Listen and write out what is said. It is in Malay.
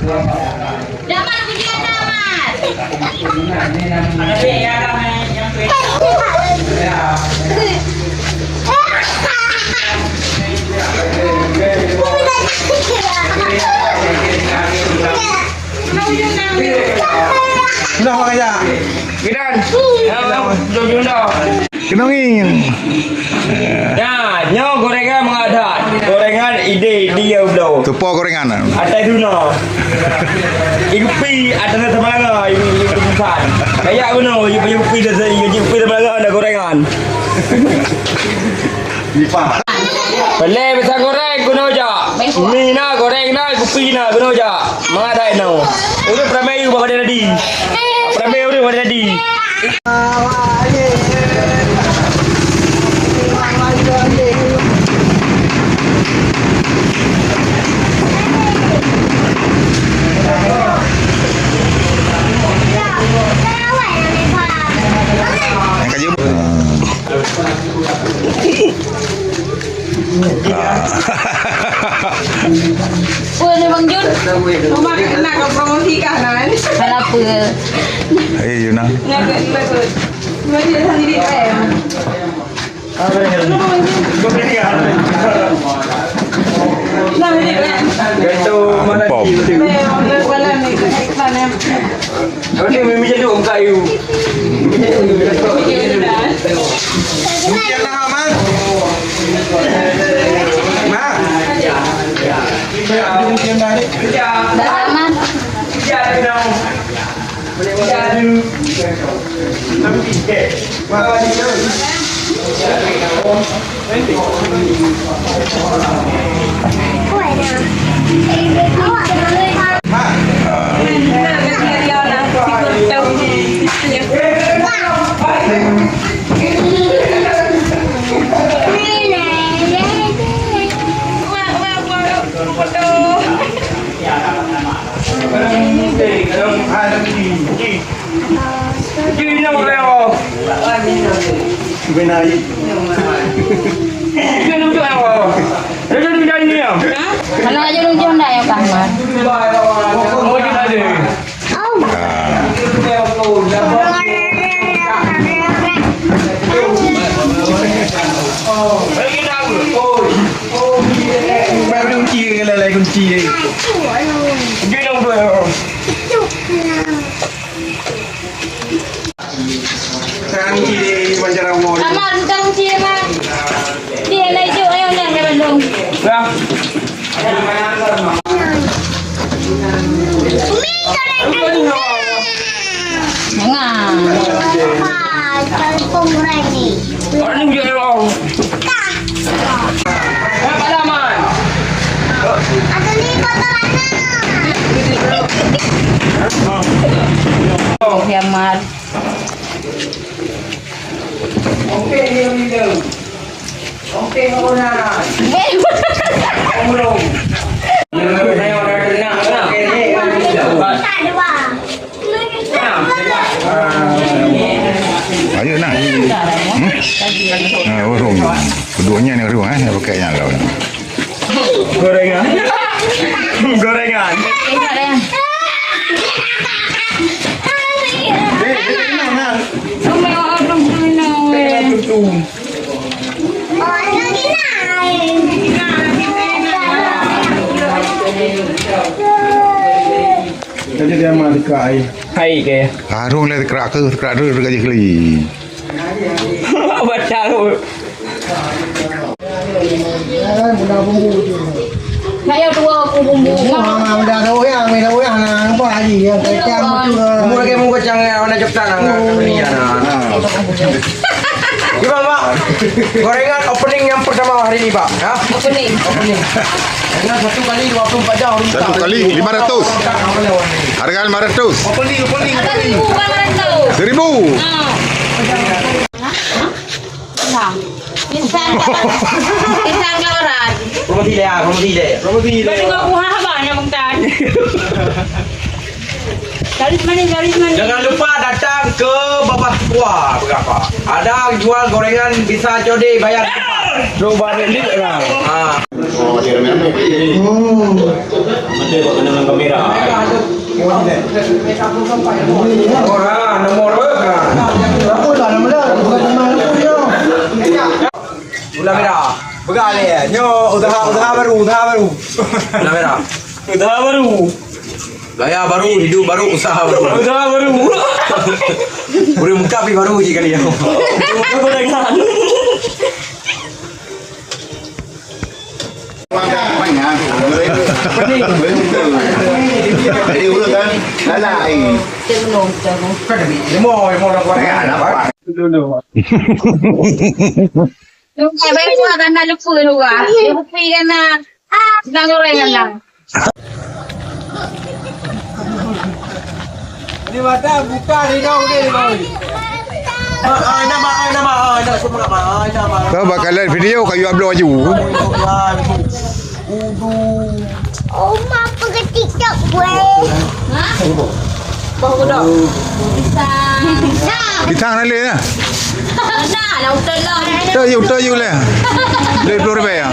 Damat pujian damat. Ada ya yang Sudah makanya. Kiran. Sudah. Kenongin. Ya, nyo gorengan mengadat. Gorengan ide dia udah. Tupo gorengan. Ada itu no. Ikupi ada terbelaga ini bukan. Kayak uno, ikupi terbelaga ada gorengan. Dipa. Beli bisa goreng kuno aja. Mina goreng na ikupi na kuno aja. Mengadat no. Itu prameyu bawa tadi. Prameyu bawa tadi. Boleh Bang Jun. Rumah nak ke promosi kanan. Kenapa? Eh, Yuna. Nak dia sendiri ya. Nah, ini kan. Gitu mana Pom. Bulan ni iklan ya. Ini mimi jadi om kayu. Mungkin lah, Man. Ma. Mungkin dari. Dah aman. Benai. Kalau aja lu Jun dah ya kamar. Baru kunci lelai kunci. Sekarang kunci di Banjarang Mall. Kamar bukan kunci ya, Bang. Dia lagi jauh ayo yang ke Bandung. Jangan. Orang ni dia orang. Apa laman? Oh, Yamar. Okey dia video. Okey corona. Belum. Saya order tenang lah. Ayo nak. Orang keduanya ni orang pakai yang lain. Gorengan. Gorengan. Tengok dah. Rumah orang belum minum. Jadi dia mah dikai. Hai ke. Karung le kerak tu gaji kali. Baca tu. Saya dua aku bumbu. Dah tahu yang apa lagi yang kacang tu. Mu lagi mu kacang warna cepat ni Gimana Pak? Gorengan opening yang pertama hari ini Pak. Ya? Opening. Dengan 1 kali 24 jam. Satu kali 500. Harga 500. Opening. Ada 1,000 kan mereka. 1000. Nah. Pisang kawaran. Promosi dia. Tapi kau kuah banyak Bang Tan. Garis mana? Jangan lupa datang ke Bapak Tua berapa. Ada jual gorengan bisa code bayar cepat. Coba beli lah. Oh, dia ramai-ramai. Mesti buat dengan kamera. Nomor berapa? Aku lah nama dah. Bukan pemain aku dia. Gula merah. Begal ya. Nyo usaha baru. Gula merah. Udah baru. Gaya baru, hidup baru, usaha baru. Udah baru. Udah muka pi baru je kali ya. Muka gorengan. Banyak. Jadi udah kan, lalai. Imo nak buat. Yung kaya ko akan nalupuin ko ah. Yung pigan na nangurengan lang. Ni mata buka ni kau ni kau. Nama semua nama. Kau bakalan video kayu upload je. Oma, pag-tiktok gue. Ha? Bago daw. Isa. Di thangนั่นเลยนะ Na, nautan lang. เตอร์อยู่เลยเลยโปรยไปอ่ะ